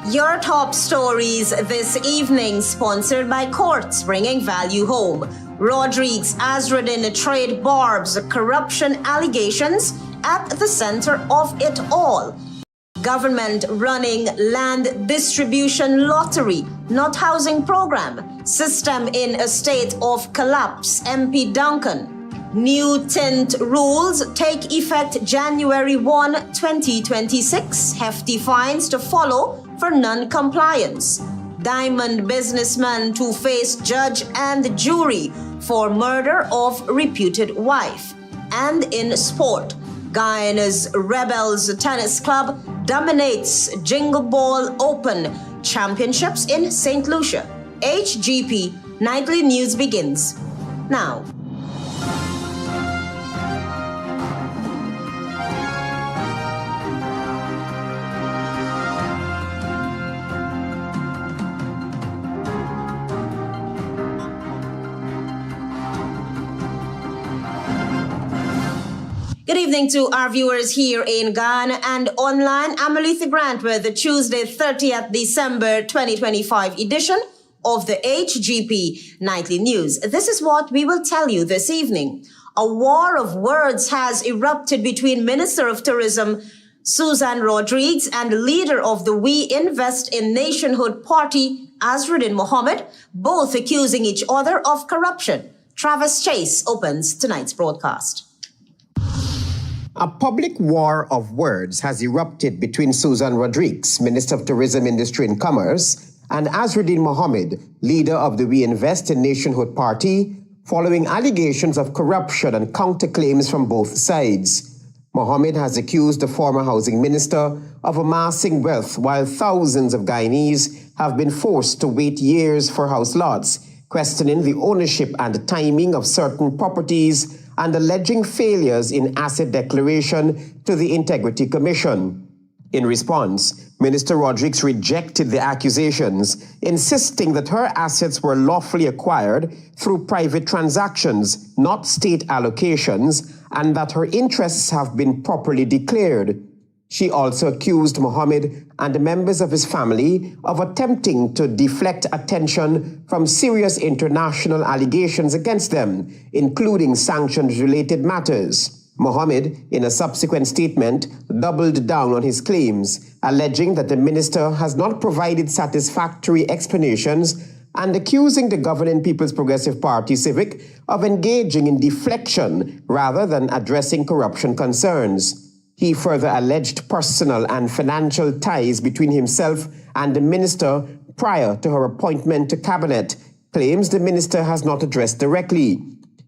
Your top stories this evening, sponsored by Courts, bringing value home. Rodrigues, AZRUDDIN trade BARBS, corruption allegations at the center of it all. Government running land distribution lottery, not housing program. System in a state of collapse, MP Duncan. New TINT rules take effect January 1, 2026. Hefty fines to follow for non-compliance. Diamond businessman to face judge and jury for murder of reputed wife. And in sport, Guyana's Rebels Tennis Club dominates Jingle Ball Open Championships in St. Lucia. HGP Nightly News begins now. Good evening to our viewers here in Ghana and online. I'm ALETHEA Grant with the Tuesday 30th December 2025 edition of the HGP Nightly News. This is what we will tell you this evening. A war of words has erupted between Minister of Tourism Susan Rodrigues and leader of the We Invest in Nationhood Party, AZRUDDIN Mohammed, both accusing each other of corruption. Travis Chase opens tonight's broadcast. A public war of words has erupted between Susan Rodrigues, Minister of Tourism, Industry and Commerce, and AZRUDDIN Mohammed, leader of the We Invest in Nationhood Party, following allegations of corruption and counterclaims from both sides. Mohammed has accused the former housing minister of amassing wealth while thousands of Guyanese have been forced to wait years for house lots, questioning the ownership and timing of certain properties and alleging failures in asset declaration to the Integrity Commission. In response, Minister Rodrigues rejected the accusations, insisting that her assets were lawfully acquired through private transactions, not state allocations, and that her interests have been properly declared. She also accused Mohammed and members of his family of attempting to deflect attention from serious international allegations against them, including sanctions-related matters. Mohammed, in a subsequent statement, doubled down on his claims, alleging that the minister has not provided satisfactory explanations and accusing the governing People's Progressive Party Civic of engaging in deflection rather than addressing corruption concerns. He further alleged personal and financial ties between himself and the minister prior to her appointment to cabinet, claims the minister has not addressed directly.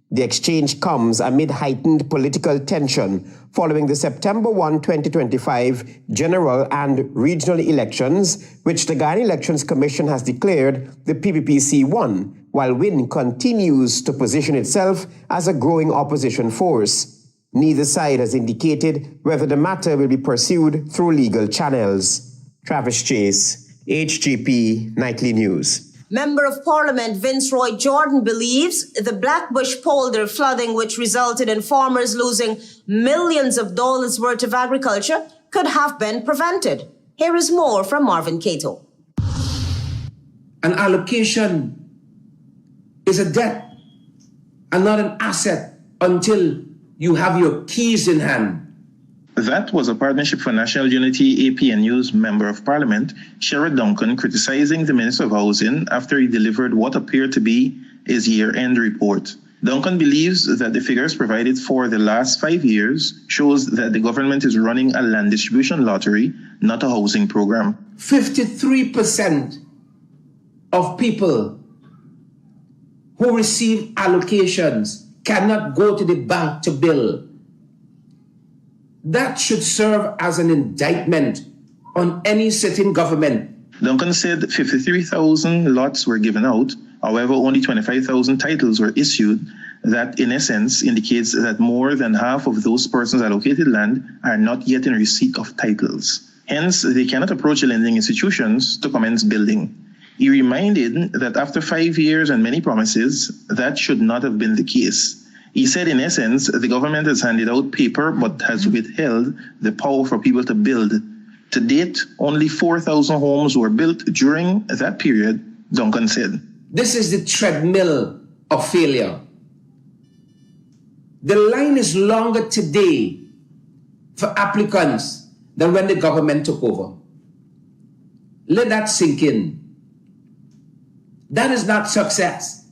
The exchange comes amid heightened political tension following the September 1, 2025 general and regional elections, which the Ghana Elections Commission has declared the PPPC won, while WIN continues to position itself as a growing opposition force. Neither side has indicated whether the matter will be pursued through legal channels. Travis Chase, HGP Nightly News. Member of Parliament Vince Roy Jordan believes the Blackbush polder flooding, which resulted in farmers losing millions of dollars worth of agriculture, could have been prevented. Here is more from Marvin Cato. An allocation is a debt and not an asset until you have your keys in hand. That was a Partnership for National Unity APNU's Member of Parliament, Sherrod Duncan, criticizing the Minister of Housing after he delivered what appeared to be his year-end report. Duncan believes that the figures provided for the last 5 years shows that the government is running a land distribution lottery, not a housing program. 53% of people who receive allocations cannot go to the bank to bill. That should serve as an indictment on any sitting government. Duncan said 53,000 lots were given out. However, only 25,000 titles were issued. That, in essence, indicates that more than half of those persons allocated land are not yet in receipt of titles. Hence, they cannot approach the lending institutions to commence building. He reminded that after 5 years and many promises, that should not have been the case. He said, in essence, the government has handed out paper but has withheld the power for people to build. To date, only 4,000 homes were built during that period, Duncan said. This is the treadmill of failure. The line is longer today for applicants than when the government took over. Let that sink in. That is not success.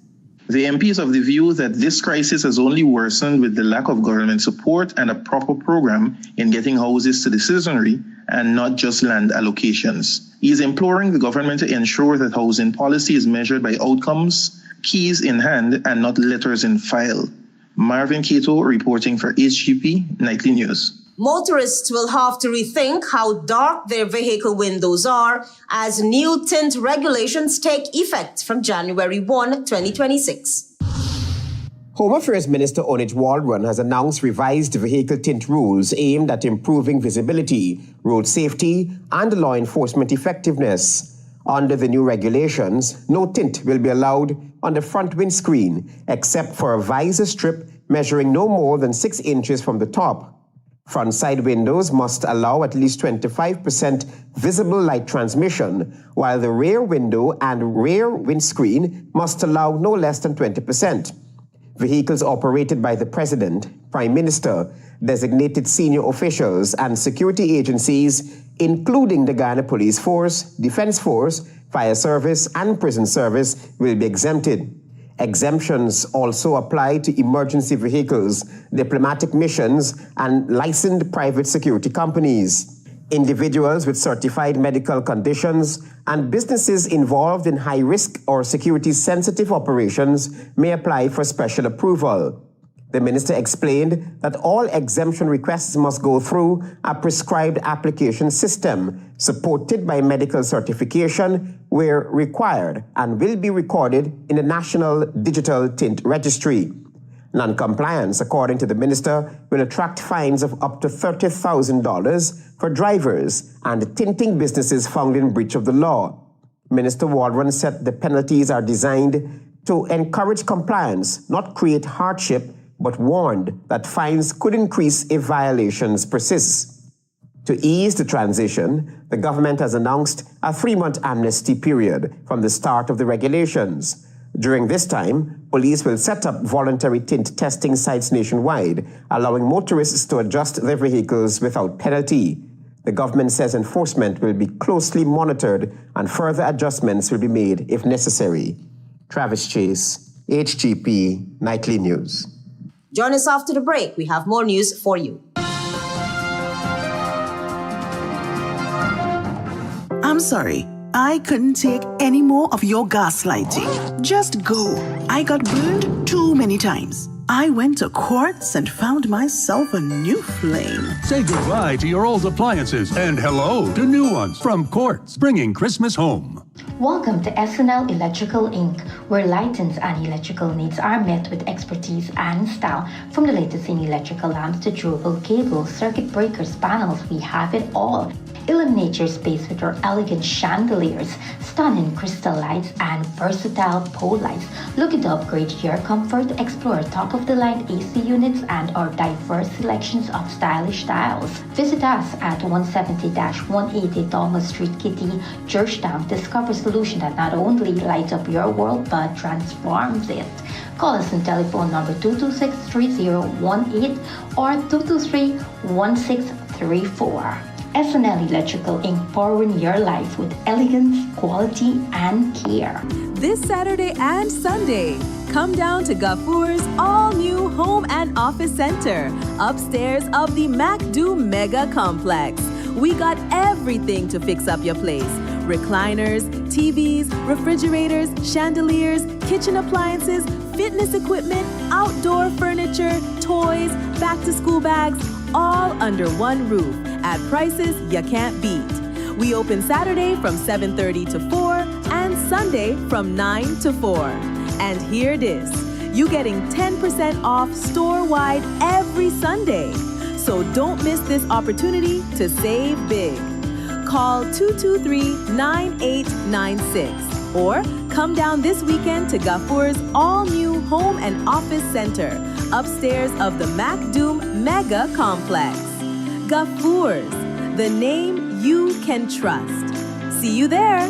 The MP is of the view that this crisis has only worsened with the lack of government support and a proper program in getting houses to the citizenry and not just land allocations. He is imploring the government to ensure that housing policy is measured by outcomes, keys in hand, and not letters in file. Marvin Cato reporting for HGP Nightly News. Motorists will have to rethink how dark their vehicle windows are as new tint regulations take effect from January 1, 2026. Home Affairs Minister Onij Waldron has announced revised vehicle tint rules aimed at improving visibility, road safety, and law enforcement effectiveness. Under the new regulations, no tint will be allowed on the front windscreen, except for a visor strip measuring no more than 6 inches from the top. Front side windows must allow at least 25% visible light transmission, while the rear window and rear windscreen must allow no less than 20%. Vehicles operated by the President, Prime Minister, designated senior officials, and security agencies, including the Guyana Police Force, Defense Force, Fire Service, and Prison Service, will be exempted. Exemptions also apply to emergency vehicles, diplomatic missions, and licensed private security companies. Individuals with certified medical conditions and businesses involved in high-risk or security-sensitive operations may apply for special approval. The minister explained that all exemption requests must go through a prescribed application system supported by medical certification where required and will be recorded in the National Digital Tint Registry. Non-compliance, according to the minister, will attract fines of up to $30,000 for drivers and tinting businesses found in breach of the law. Minister Waldron said the penalties are designed to encourage compliance, not create hardship, but warned that fines could increase if violations persist. To ease the transition, the government has announced a 3-month amnesty period from the start of the regulations. During this time, police will set up voluntary tint testing sites nationwide, allowing motorists to adjust their vehicles without penalty. The government says enforcement will be closely monitored and further adjustments will be made if necessary. Travis Chase, HGP Nightly News. Join us after the break. We have more news for you. I'm sorry. I couldn't take any more of your gaslighting. Just go. I got burned too many times. I went to Quartz and found myself a new flame. Say goodbye to your old appliances and hello to new ones from Quartz, bringing Christmas home. Welcome to SNL Electrical Inc., where lighting and electrical needs are met with expertise and style. From the latest in electrical lamps to durable cables, circuit breakers, panels, we have it all. Illuminate your space with our elegant chandeliers, stunning crystal lights, and versatile pole lights. Looking to upgrade your comfort? Explore top-of-the-line AC units and our diverse selections of stylish styles. Visit us at 170-180 Thomas Street, Kitty, Georgetown. Discover a solution that not only lights up your world but transforms it. Call us on telephone number 226-3018 or 223-1634. SNL Electrical Inc., powering your life with elegance, quality, and care. This Saturday and Sunday, come down to Gafour's all-new Home and Office Center, upstairs of the MacDo Mega Complex. We got everything to fix up your place. Recliners, TVs, refrigerators, chandeliers, kitchen appliances, fitness equipment, outdoor furniture, toys, back-to-school bags, all under one roof at prices you can't beat. We open Saturday from 7:30 to 4 and Sunday from 9 to 4. And here it is. You getting 10% off store-wide every Sunday. So don't miss this opportunity to save big. Call 223-9896 or come down this weekend to Gafour's all-new Home and Office Center, upstairs of the MacDo Mega Complex. Gafour's, the name you can trust. See you there.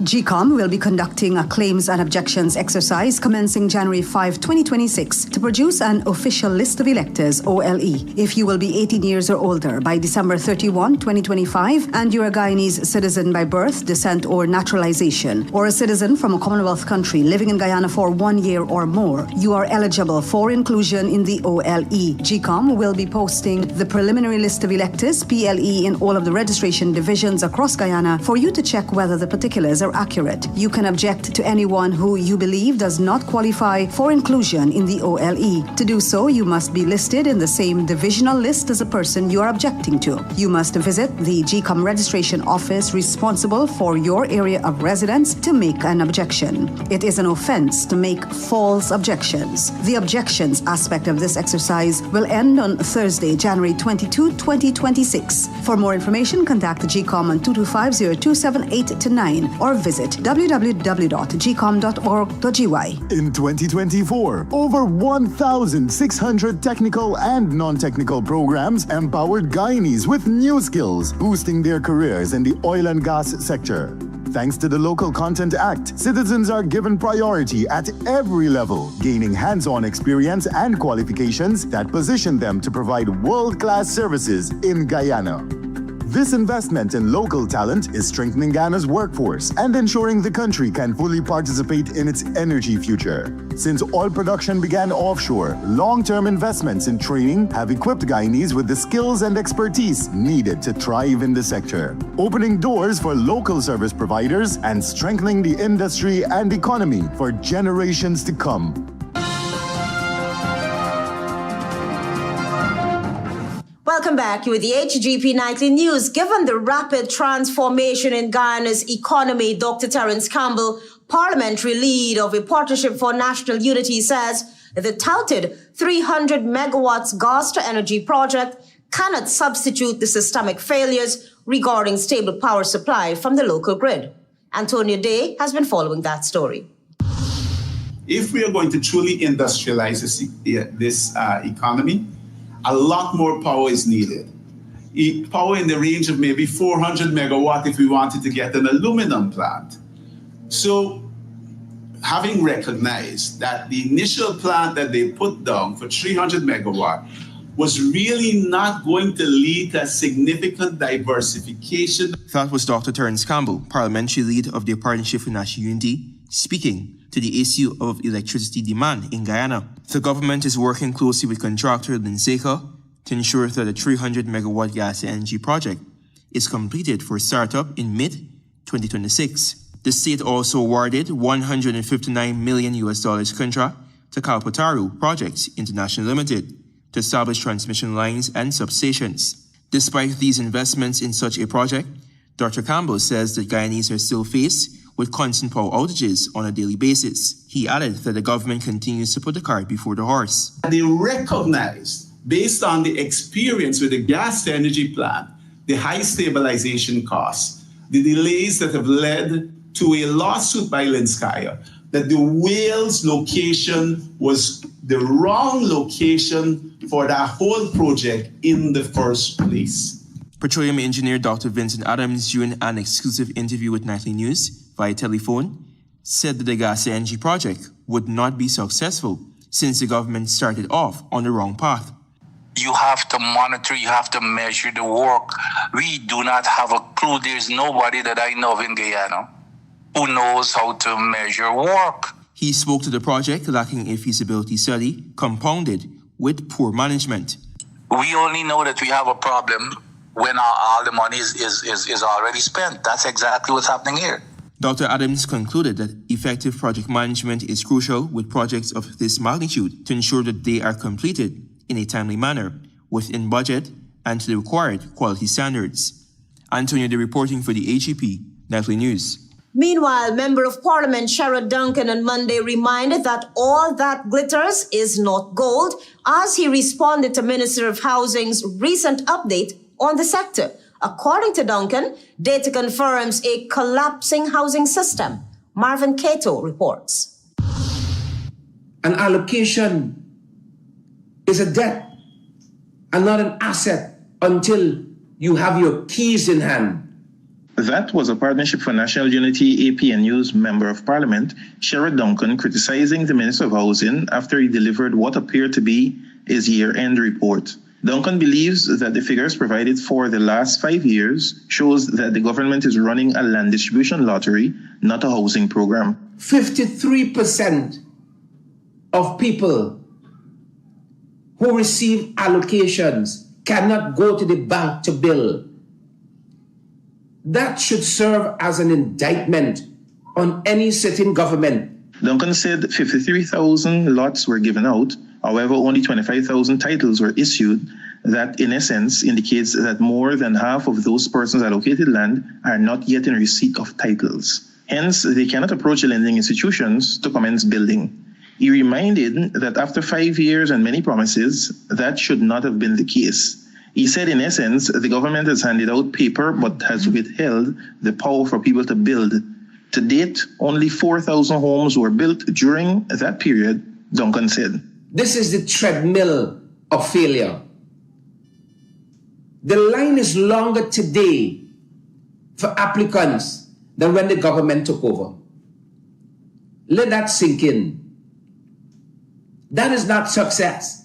GECOM will be conducting a claims and objections exercise commencing January 5, 2026 to produce an official list of electors, OLE, if you will be 18 years or older by December 31, 2025, and you're a Guyanese citizen by birth, descent, or naturalization, or a citizen from a Commonwealth country living in Guyana for 1 year or more, you are eligible for inclusion in the OLE. GECOM will be posting the preliminary list of electors, PLE, in all of the registration divisions across Guyana for you to check whether the particulars are accurate. You can object to anyone who you believe does not qualify for inclusion in the OLE. To do so, you must be listed in the same divisional list as a person you are objecting to. You must visit the GECOM registration office responsible for your area of residence to make an objection. It is an offense to make false objections. The objections aspect of this exercise will end on Thursday, January 22, 2026. For more information, contact the GECOM on 225-0278-9 or visit www.gecom.org.gy. In 2024, over 1,600 technical and non-technical programs empowered Guyanese with new skills, boosting their careers in the oil and gas sector. Thanks to the Local Content Act, citizens are given priority at every level, gaining hands-on experience and qualifications that position them to provide world-class services in Guyana. This investment in local talent is strengthening Ghana's workforce and ensuring the country can fully participate in its energy future. Since oil production began offshore, long-term investments in training have equipped Guyanese with the skills and expertise needed to thrive in the sector, opening doors for local service providers and strengthening the industry and economy for generations to come. Welcome back with the HGP Nightly News. Given the rapid transformation in Guyana's economy, Dr. Terence Campbell, parliamentary lead of a Partnership for National Unity, says the touted 300 megawatts gas-to-energy project cannot substitute the systemic failures regarding stable power supply from the local grid. Antonio Day has been following that story. If we are going to truly industrialize this economy, a lot more power is needed. Power in the range of maybe 400 megawatt if we wanted to get an aluminum plant. So having recognized that the initial plant that they put down for 300 megawatt was really not going to lead to a significant diversification. That was Dr. Terence Campbell, parliamentary lead of the Partnership for National Unity, speaking to the issue of electricity demand in Guyana. The government is working closely with contractor Linseca to ensure that the 300 megawatt gas energy project is completed for startup in mid-2026. The state also awarded $159 million contract to Kalpataru Projects International Limited to establish transmission lines and substations. Despite these investments in such a project, Dr. Campbell says that Guyanese are still faced with constant power outages on a daily basis. He added that the government continues to put the cart before the horse. They recognized, based on the experience with the gas energy plant, the high stabilization costs, the delays that have led to a lawsuit by Linseca, that the Wales location was the wrong location for that whole project in the first place. Petroleum engineer Dr. Vincent Adams, during an exclusive interview with Nightly News via telephone, said that the gas energy project would not be successful since the government started off on the wrong path. You have to monitor, you have to measure the work. We do not have a clue. There's nobody that I know of in Guyana who knows how to measure work. He spoke to the project lacking a feasibility study, compounded with poor management. We only know that we have a problem when all the money is already spent. That's exactly what's happening here. Dr. Adams concluded that effective project management is crucial with projects of this magnitude to ensure that they are completed in a timely manner, within budget, and to the required quality standards. Antonio, reporting for the HGP Nightly News. Meanwhile, Member of Parliament Sherrod Duncan on Monday reminded that all that glitters is not gold, as he responded to Minister of Housing's recent update on the sector. According to Duncan, data confirms a collapsing housing system. Marvin Cato reports. An allocation is a debt and not an asset until you have your keys in hand. That was a Partnership for National Unity APN News Member of Parliament, Sherrod Duncan, criticizing the Minister of Housing after he delivered what appeared to be his year-end report. Duncan believes that the figures provided for the last 5 years shows that the government is running a land distribution lottery, not a housing program. 53% of people who receive allocations cannot go to the bank to build. That should serve as an indictment on any sitting government. Duncan said 53,000 lots were given out. However, only 25,000 titles were issued. That, in essence, indicates that more than half of those persons allocated land are not yet in receipt of titles. Hence, they cannot approach the lending institutions to commence building. He reminded that after 5 years and many promises, that should not have been the case. He said, in essence, the government has handed out paper but has withheld the power for people to build. To date, only 4,000 homes were built during that period, Duncan said. This is the treadmill of failure. The line is longer today for applicants than when the government took over. Let that sink in. That is not success.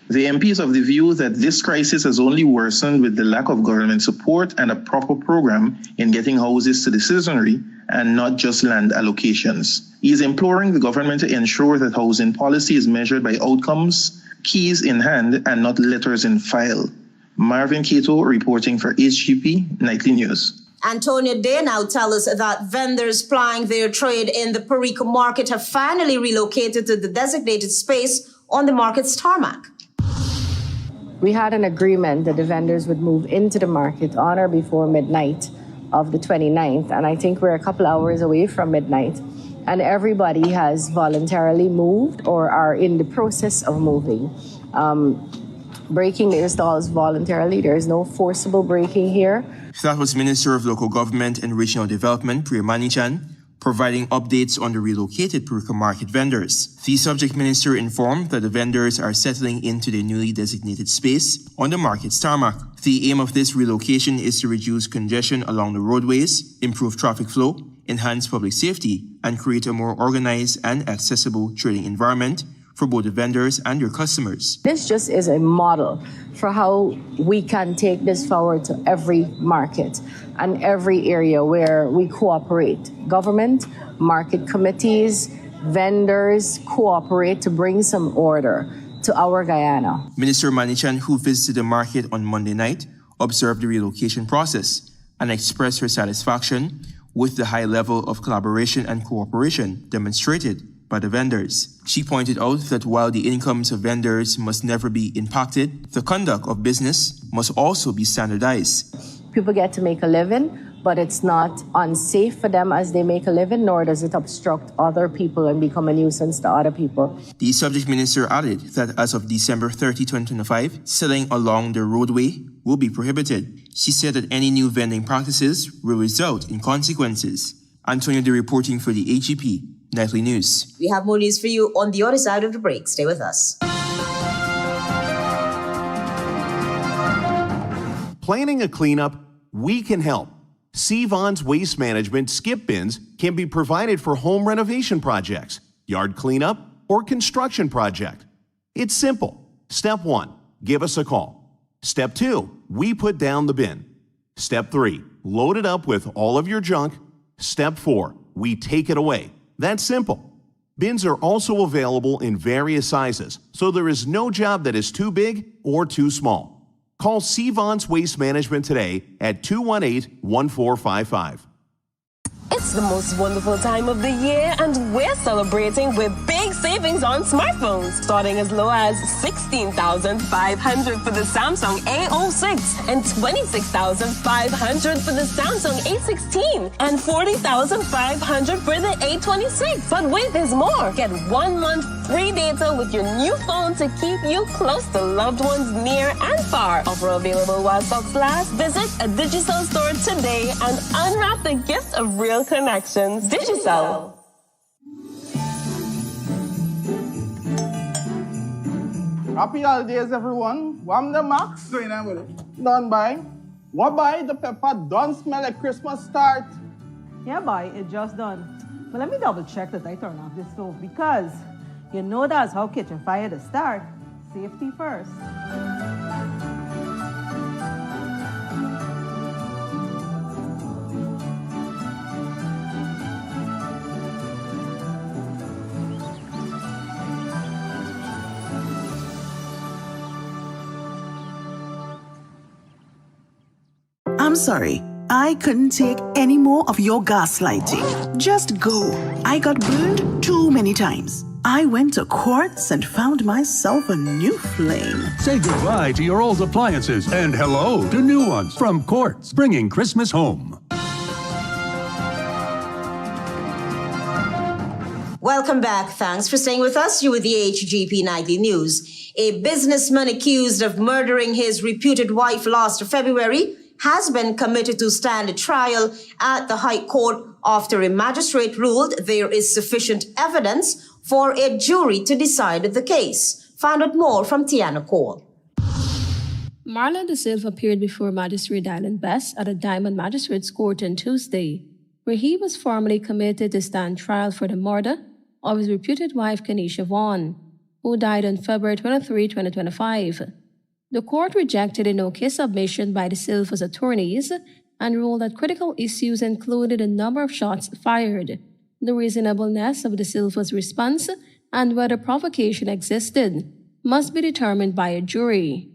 The MP is of the view that this crisis has only worsened with the lack of government support and a proper program in getting houses to the citizenry and not just land allocations. He is imploring the government to ensure that housing policy is measured by outcomes, keys in hand, and not letters in file. Marvin Cato reporting for HGP Nightly News. Antonio Day now tells us that vendors plying their trade in the Perico market have finally relocated to the designated space on the market's tarmac. We had an agreement that the vendors would move into the market on or before midnight of the 29th, and I think we're a couple hours away from midnight, and everybody has voluntarily moved or are in the process of moving. Breaking their stalls voluntarily. There is no forcible breaking here. That was Minister of Local Government and Regional Development, Priya Manichan, providing updates on the relocated Perico market vendors. The subject minister informed that the vendors are settling into their newly designated space on the market's tarmac. The aim of this relocation is to reduce congestion along the roadways, improve traffic flow, enhance public safety, and create a more organized and accessible trading environment for both the vendors and their customers. This just is a model for how we can take this forward to every market and every area where we cooperate. Government, market committees, vendors cooperate to bring some order to our Guyana. Minister Manichan, who visited the market on Monday night, observed the relocation process and expressed her satisfaction with the high level of collaboration and cooperation demonstrated by the vendors. She pointed out that while the incomes of vendors must never be impacted, the conduct of business must also be standardized. People get to make a living, but it's not unsafe for them as they make a living, nor does it obstruct other people and become a nuisance to other people. The subject minister added that as of December 30, 2025, selling along the roadway will be prohibited. She said that any new vending practices will result in consequences. Antonio De reporting for the HGP Nightly News. We have more news for you on the other side of the break. Stay with us. Planning a cleanup? We can help. Sevon's Waste Management skip bins can be provided for home renovation projects, yard cleanup, or construction project. It's simple. Step 1, give us a call. Step 2, we put down the bin. Step 3, load it up with all of your junk. Step 4, we take it away. That's simple. Bins are also available in various sizes, so there is no job that is too big or too small. Call Sevon's Waste Management today at 218-1455. It's the most wonderful time of the year, and we're celebrating with big savings on smartphones, starting as low as $16,500 for the Samsung A06 and $26,500 for the Samsung A16 and $40,500 for the A26. But wait, there's more. Get 1 month free data with your new phone to keep you close to loved ones near and far. Offer available while stocks last. Visit a Digicel store today and unwrap the gift of real connections. Digicel. Happy holidays, everyone. Wham the Max. Going on with it. Done by. What boy, the pepper don't smell like Christmas start? Yeah, boy, it just done. But let me double check that I turn off this stove because you know that's how kitchen fire to start. Safety first. I'm sorry. I couldn't take any more of your gaslighting. Just go. I got burned too many times. I went to Quartz and found myself a new flame. Say goodbye to your old appliances and hello to new ones from Quartz, bringing Christmas home. Welcome back. Thanks for staying with us. You with the HGP Nightly News. A businessman accused of murdering his reputed wife last February has been committed to stand trial at the High Court after a magistrate ruled there is sufficient evidence for a jury to decide the case. Find out more from Tiana Cole. Marlon De Silva appeared before Magistrate Dylan Best at the Diamond Magistrates Court on Tuesday, where he was formally committed to stand trial for the murder of his reputed wife Kenesha Vaughn, who died on February 23, 2025. The court rejected a no-case submission by De Silva's attorneys and ruled that critical issues included the number of shots fired, the reasonableness of De Silva's response, and whether provocation existed must be determined by a jury.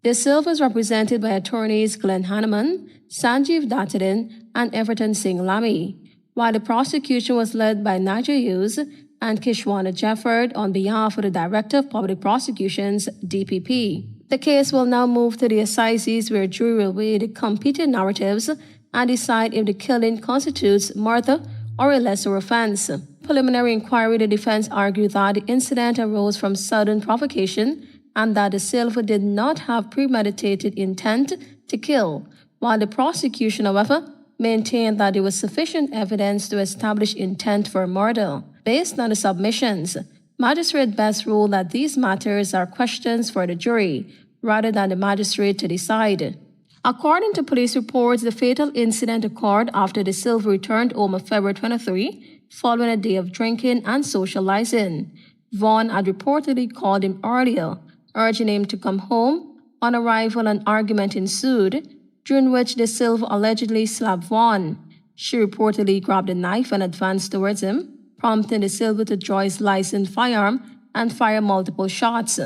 De Silva is represented by attorneys Glenn Hanneman, Sanjeev Dattadin, and Everton Singh Lamy, while the prosecution was led by Nigel Hughes and Kishwana Jefford on behalf of the Director of Public Prosecutions, DPP. The case will now move to the assizes where a jury will weigh the competing narratives and decide if the killing constitutes murder or a lesser offense. Preliminary inquiry, the defense argued that the incident arose from sudden provocation and that De Silva did not have premeditated intent to kill, while the prosecution, however, maintained that there was sufficient evidence to establish intent for murder. Based on the submissions, Magistrate Best ruled that these matters are questions for the jury, rather than the magistrate to decide. According to police reports, the fatal incident occurred after De Silva returned home on February 23, following a day of drinking and socializing. Vaughn had reportedly called him earlier, urging him to come home. On arrival, an argument ensued, during which De Silva allegedly slapped Vaughn. She reportedly grabbed a knife and advanced towards him, prompting De Silva to draw his licensed firearm and fire multiple shots.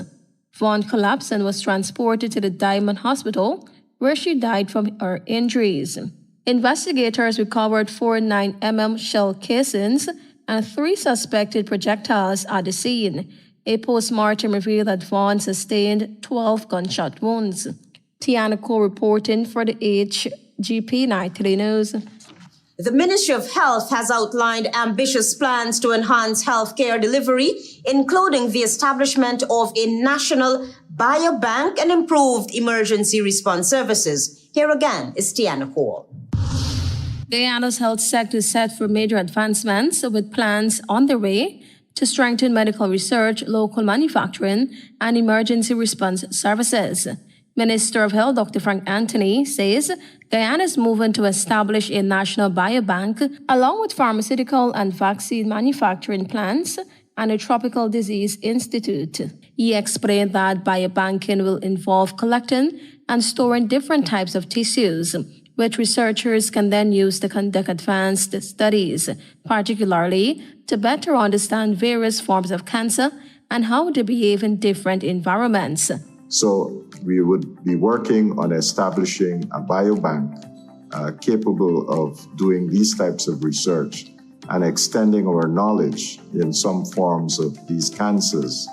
Vaughn collapsed and was transported to the Diamond Hospital, where she died from her injuries. Investigators recovered 4 9mm shell casings and 3 suspected projectiles at the scene. A post-mortem revealed that Vaughn sustained 12 gunshot wounds. Tiana Cole reporting for the HGP Nightly News. The Ministry of Health has outlined ambitious plans to enhance healthcare delivery, including the establishment of a national biobank and improved emergency response services. Here again is Tiana Cole. Guyana's health sector is set for major advancements, with plans on the way to strengthen medical research, local manufacturing, and emergency response services. Minister of Health Dr. Frank Anthony says Guyana is moving to establish a national biobank along with pharmaceutical and vaccine manufacturing plants and a tropical disease institute. He explained that biobanking will involve collecting and storing different types of tissues, which researchers can then use to conduct advanced studies, particularly to better understand various forms of cancer and how they behave in different environments. So we would be working on establishing a biobank capable of doing these types of research and extending our knowledge in some forms of these cancers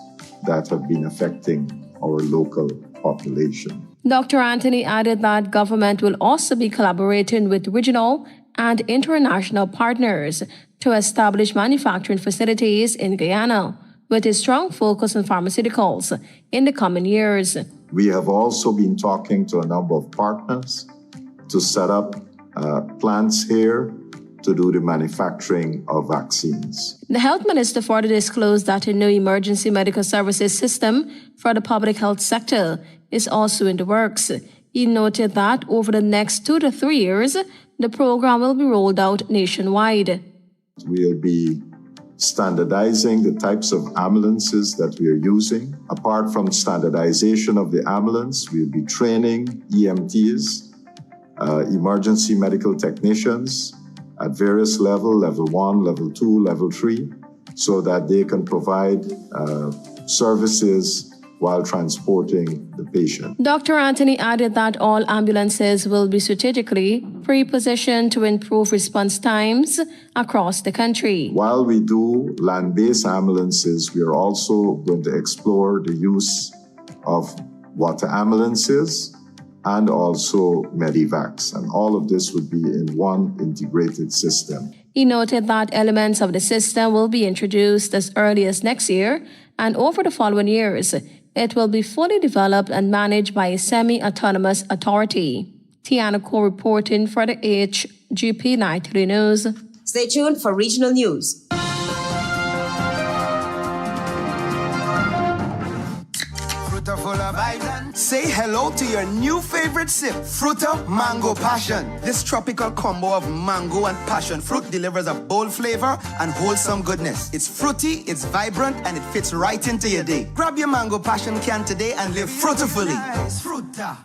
that have been affecting our local population. Dr. Anthony added that government will also be collaborating with regional and international partners to establish manufacturing facilities in Guyana, with a strong focus on pharmaceuticals in the coming years. We have also been talking to a number of partners to set up plants here to do the manufacturing of vaccines. The health minister further disclosed that a new emergency medical services system for the public health sector is also in the works. He noted that over the next 2 to 3 years, the program will be rolled out nationwide. We'll be standardizing the types of ambulances that we are using. Apart from standardization of the ambulance, we'll be training EMTs, emergency medical technicians at various levels, level 1, level 2, level 3, so that they can provide services while transporting the patient. Dr. Anthony added that all ambulances will be strategically pre-positioned to improve response times across the country. While we do land-based ambulances, we are also going to explore the use of water ambulances and also Medivacs. And all of this would be in one integrated system. He noted that elements of the system will be introduced as early as next year, and over the following years, it will be fully developed and managed by a semi-autonomous authority. Tiana Co reporting for the HGP Nightly News. Stay tuned for regional news. Say hello to your new favorite sip, Fruta Mango Passion. This tropical combo of mango and passion fruit delivers a bold flavor and wholesome goodness. It's fruity, it's vibrant, and it fits right into your day. Grab your Mango Passion can today and live fruitfully. Fruta.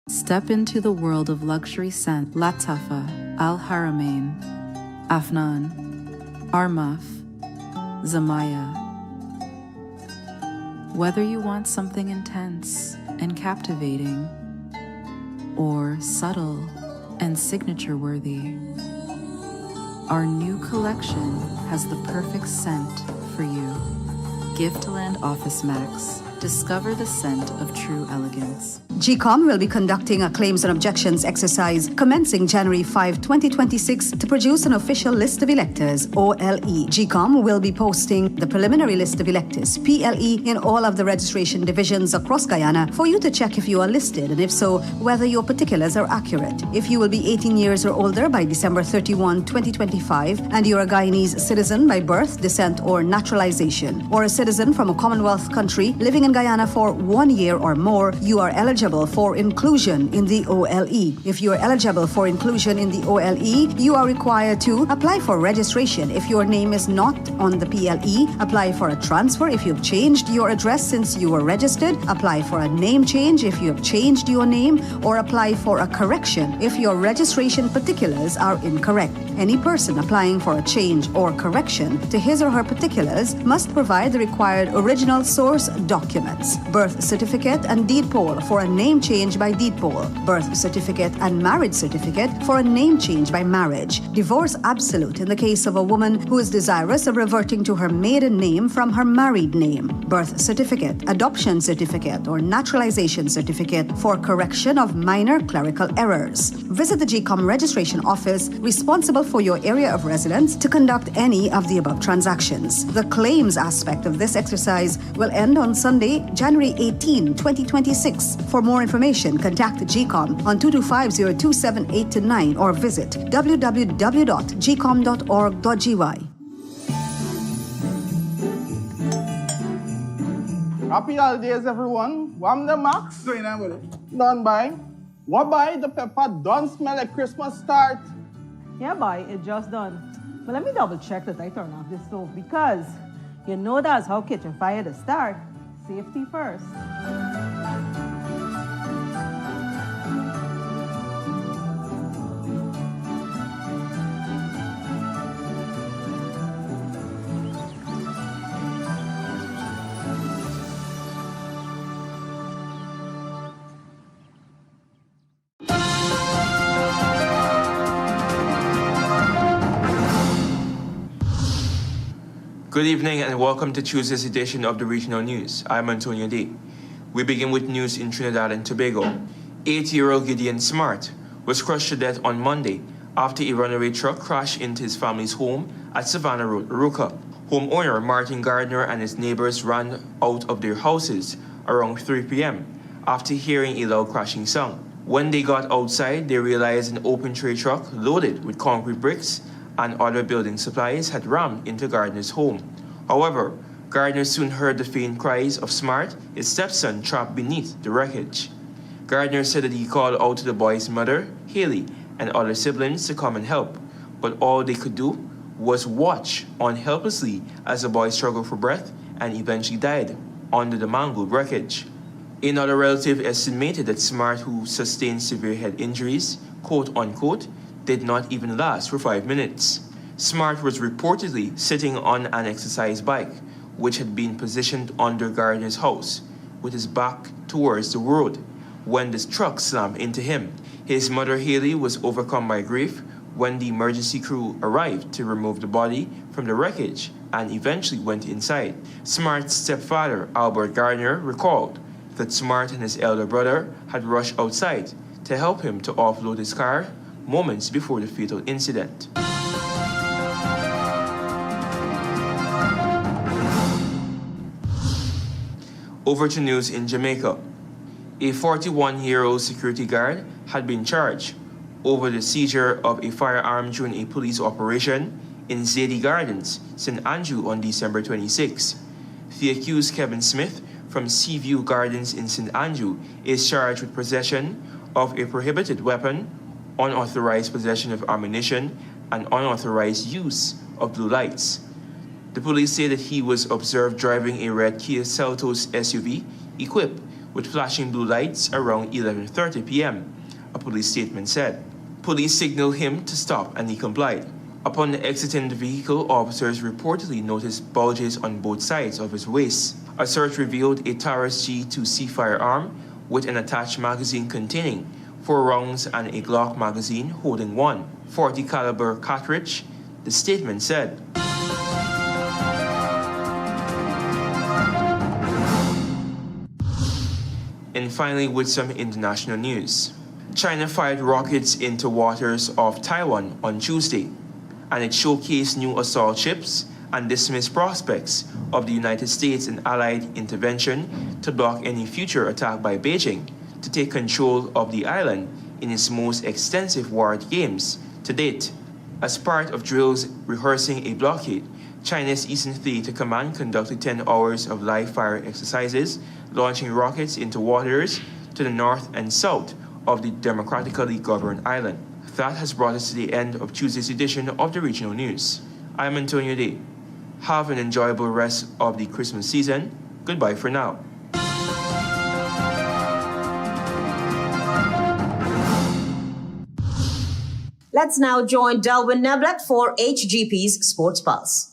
Step into the world of luxury scent. Latafa, Al Haramain, Afnan, Armaf, Zamaya. Whether you want something intense and captivating, or subtle and signature-worthy, our new collection has the perfect scent for you. Giftland Office Max. Discover the scent of true elegance. GECOM will be conducting a claims and objections exercise commencing January 5, 2026 to produce an official list of electors, OLE. GECOM will be posting the preliminary list of electors, PLE, in all of the registration divisions across Guyana for you to check if you are listed and if so, whether your particulars are accurate. If you will be 18 years or older by December 31, 2025, and you're a Guyanese citizen by birth, descent, or naturalization, or a citizen from a Commonwealth country living in Guyana for 1 year or more, you are eligible for inclusion in the OLE. If you are eligible for inclusion in the OLE, you are required to apply for registration if your name is not on the PLE, apply for a transfer if you've changed your address since you were registered, apply for a name change if you have changed your name, or apply for a correction if your registration particulars are incorrect. Any person applying for a change or correction to his or her particulars must provide the required original source documents, birth certificate and deed poll for a name change by deed poll, birth certificate and marriage certificate for a name change by marriage, divorce absolute in the case of a woman who is desirous of reverting to her maiden name from her married name, birth certificate, adoption certificate, or naturalization certificate for correction of minor clerical errors. Visit the GECOM registration office responsible for your area of residence to conduct any of the above transactions. The claims aspect of this exercise will end on Sunday, January 18, 2026. For more information, contact GECOM on 225-0278-9 or visit www.gecom.org.gy. Happy holidays, everyone. Wham the max. Going on with it. Done by. What by? The pepper don't smell like Christmas start. Yeah, boy, it just done. But let me double check that I turn off this stove because you know that's how kitchen fire to start. Safety first. Good evening and welcome to Tuesday's edition of the Regional News. I'm Antonio D. We begin with news in Trinidad and Tobago. 80-year-old Gideon Smart was crushed to death on Monday after a runaway truck crashed into his family's home at Savannah Road, Aruca. Homeowner Martin Gardner and his neighbors ran out of their houses around 3 p.m. after hearing a loud crashing sound. When they got outside, they realized an open tray truck loaded with concrete bricks and other building supplies had rammed into Gardner's home. However, Gardner soon heard the faint cries of Smart, his stepson, trapped beneath the wreckage. Gardner said that he called out to the boy's mother, Haley, and other siblings to come and help, but all they could do was watch on helplessly as the boy struggled for breath and eventually died under the mangled wreckage. Another relative estimated that Smart, who sustained severe head injuries, quote unquote, did not even last for 5 minutes. Smart was reportedly sitting on an exercise bike, which had been positioned under Gardner's house, with his back towards the road, when the truck slammed into him. His mother Haley was overcome by grief when the emergency crew arrived to remove the body from the wreckage and eventually went inside. Smart's stepfather, Albert Gardner, recalled that Smart and his elder brother had rushed outside to help him to offload his car moments before the fatal incident. Over to news in Jamaica. A 41-year-old security guard had been charged over the seizure of a firearm during a police operation in Zadie Gardens, St. Andrew on December 26. The accused, Kevin Smith, from Seaview Gardens in St. Andrew, is charged with possession of a prohibited weapon, unauthorized possession of ammunition, and unauthorized use of blue lights. The police say that he was observed driving a red Kia Seltos SUV equipped with flashing blue lights around 11:30 p.m., a police statement said. Police signaled him to stop and he complied. Upon exiting the vehicle, officers reportedly noticed bulges on both sides of his waist. A search revealed a Taurus G2C firearm with an attached magazine containing 4 rounds and a Glock magazine holding 1 .40 caliber cartridge, the statement said. And finally, with some international news. China fired rockets into waters of Taiwan on Tuesday, and it showcased new assault ships and dismissed prospects of the United States and Allied intervention to block any future attack by Beijing to take control of the island in its most extensive warred games to date. As part of drills rehearsing a blockade, China's Eastern Theater Command conducted 10 hours of live fire exercises, launching rockets into waters to the north and south of the democratically governed island. That has brought us to the end of Tuesday's edition of the Regional News. I'm Antonio Day. Have an enjoyable rest of the Christmas season. Goodbye for now. Let's now join Delwyn Neblett for HGP's Sports Pulse.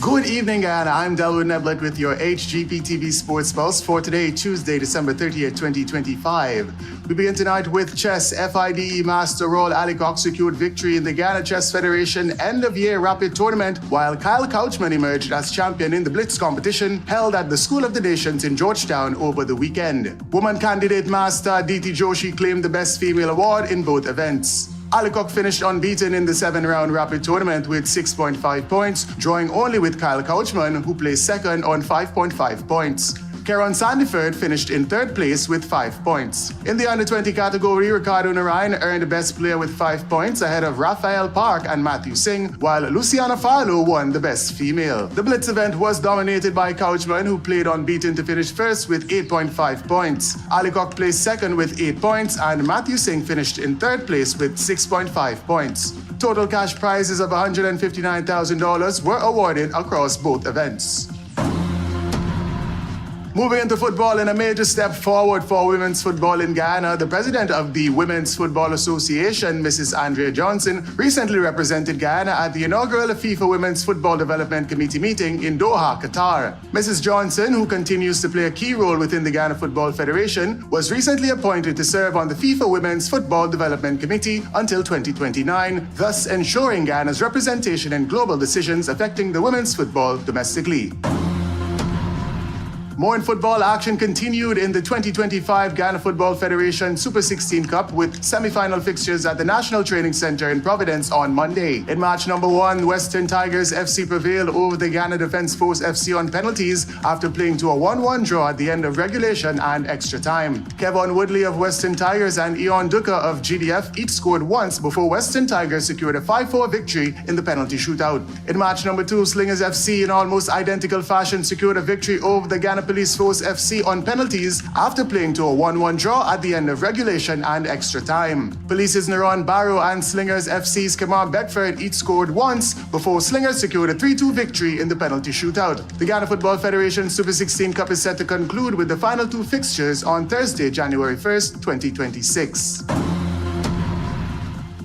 Good evening, and I'm Delwyn Neblett with your HGP TV Sports Pulse for today, Tuesday, December 30th, 2025. We begin tonight with chess. FIDE Master Roll Alicock secured victory in the Guyana Chess Federation end-of-year rapid tournament, while Kyle Couchman emerged as champion in the Blitz competition held at the School of the Nations in Georgetown over the weekend. Woman candidate Master Aditi Joshi claimed the Best Female Award in both events. Alicock finished unbeaten in the 7-round rapid tournament with 6.5 points, drawing only with Kyle Couchman, who placed second on 5.5 points. Karen Sandiford finished in third place with 5 points. In the under-20 category, Ricardo Narayan earned the best player with 5 points ahead of Raphael Park and Matthew Singh, while Luciana Farlow won the best female. The Blitz event was dominated by Couchman, who played unbeaten to finish first with 8.5 points. Alicock placed second with 8 points, and Matthew Singh finished in third place with 6.5 points. Total cash prizes of $159,000 were awarded across both events. Moving into football, in a major step forward for women's football in Guyana, the president of the Women's Football Association, Mrs. Andrea Johnson, recently represented Guyana at the inaugural FIFA Women's Football Development Committee meeting in Doha, Qatar. Mrs. Johnson, who continues to play a key role within the Guyana Football Federation, was recently appointed to serve on the FIFA Women's Football Development Committee until 2029, thus ensuring Guyana's representation in global decisions affecting the women's football domestically. More in football, action continued in the 2025 Ghana Football Federation Super 16 Cup with semi-final fixtures at the National Training Center in Providence on Monday. In match number 1, Western Tigers FC prevailed over the Ghana Defence Force FC on penalties after playing to a 1-1 draw at the end of regulation and extra time. Kevon Woodley of Western Tigers and Eon Duka of GDF each scored once before Western Tigers secured a 5-4 victory in the penalty shootout. In match number 2, Slingers FC in almost identical fashion secured a victory over the Ghana Police Force FC on penalties after playing to a 1-1 draw at the end of regulation and extra time. Police's Naron Barrow and Slingers FC's Kamar Beckford each scored once before Slingers secured a 3-2 victory in the penalty shootout. The Ghana Football Federation Super 16 Cup is set to conclude with the final 2 fixtures on Thursday, January 1st, 2026.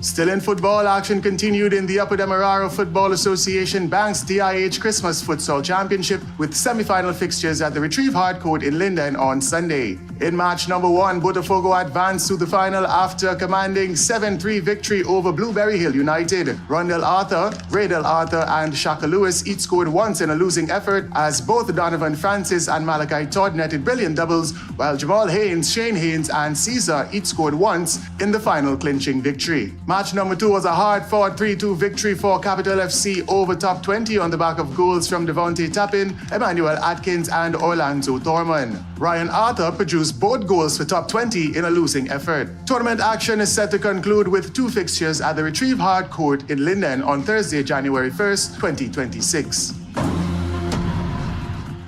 Still in football, action continued in the Upper Demerara Football Association Banks DIH Christmas Futsal Championship with semi-final fixtures at the Retrieve Hard Court in Linden on Sunday. In match number 1, Botafogo advanced to the final after commanding 7-3 victory over Blueberry Hill United. Rondell Arthur, Raydell Arthur and Shaka Lewis each scored once in a losing effort as both Donovan Francis and Malachi Todd netted brilliant doubles, while Jamal Haynes, Shane Haynes and Caesar each scored once in the final clinching victory. Match number 2 was a hard-fought 3-2 victory for Capital FC over Top 20 on the back of goals from Devontae Tappin, Emmanuel Atkins and Orlando Thorman. Ryan Arthur produced both goals for Top 20 in a losing effort. Tournament action is set to conclude with 2 fixtures at the Retrieve Hard Court in Linden on Thursday, January 1st, 2026.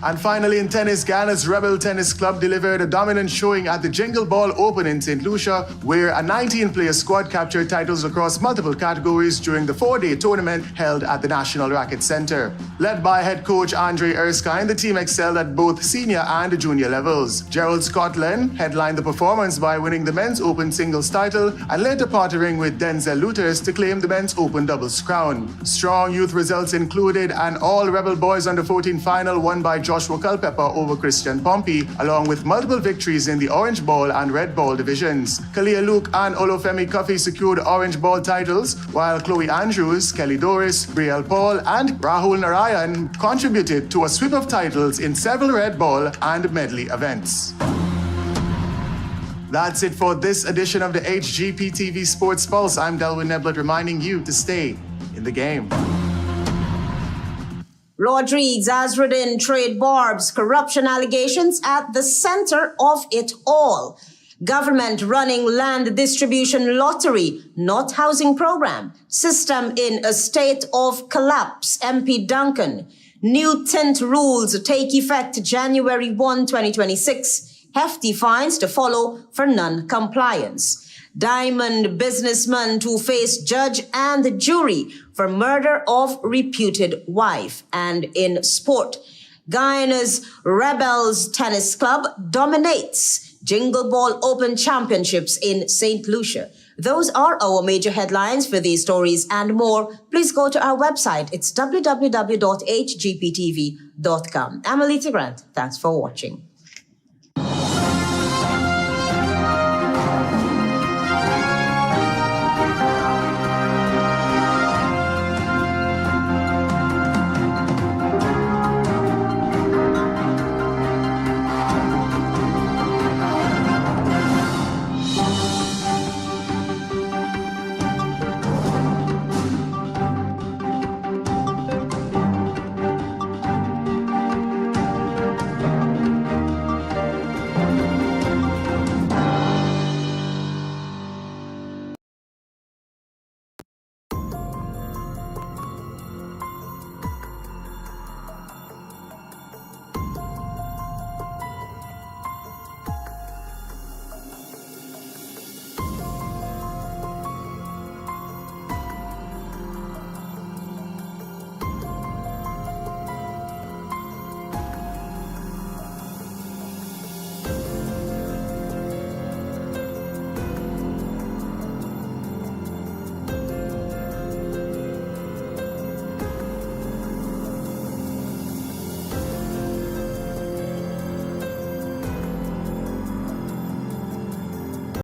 And finally in tennis, Ghana's Rebel Tennis Club delivered a dominant showing at the Jingle Ball Open in St. Lucia, where a 19-player squad captured titles across multiple categories during the 4-day tournament held at the National Racquet Center. Led by head coach Andre Erskine, the team excelled at both senior and junior levels. Gerald Scotland headlined the performance by winning the men's open singles title and later partnering with Denzel Luthers to claim the men's open doubles crown. Strong youth results included an all-Rebel Boys Under-14 final won by Joshua Culpepper over Christian Pompey, along with multiple victories in the Orange Ball and Red Ball divisions. Kalia Luke and Olufemi Coffey secured Orange Ball titles, while Chloe Andrews, Kelly Doris, Brielle Paul, and Rahul Narayan contributed to a sweep of titles in several Red Ball and medley events. That's it for this edition of the HGP TV Sports Pulse. I'm Delwyn Neblett reminding you to stay in the game. Rodrigues, AZRUDDIN, trade barbs, corruption allegations at the center of it all. Government running land distribution lottery, not housing program. System in a state of collapse. MP Duncan. New TINT rules take effect January 1, 2026. Hefty fines to follow for non-compliance. Diamond businessman to face judge and jury for murder of reputed wife. And in sport, Guyana's Rebels Tennis Club dominates Jingle Ball Open Championships in St. Lucia. Those are our major headlines. For these stories and more, please go to our website. It's www.hgptv.com. I'm Aletha Grant. Thanks for watching.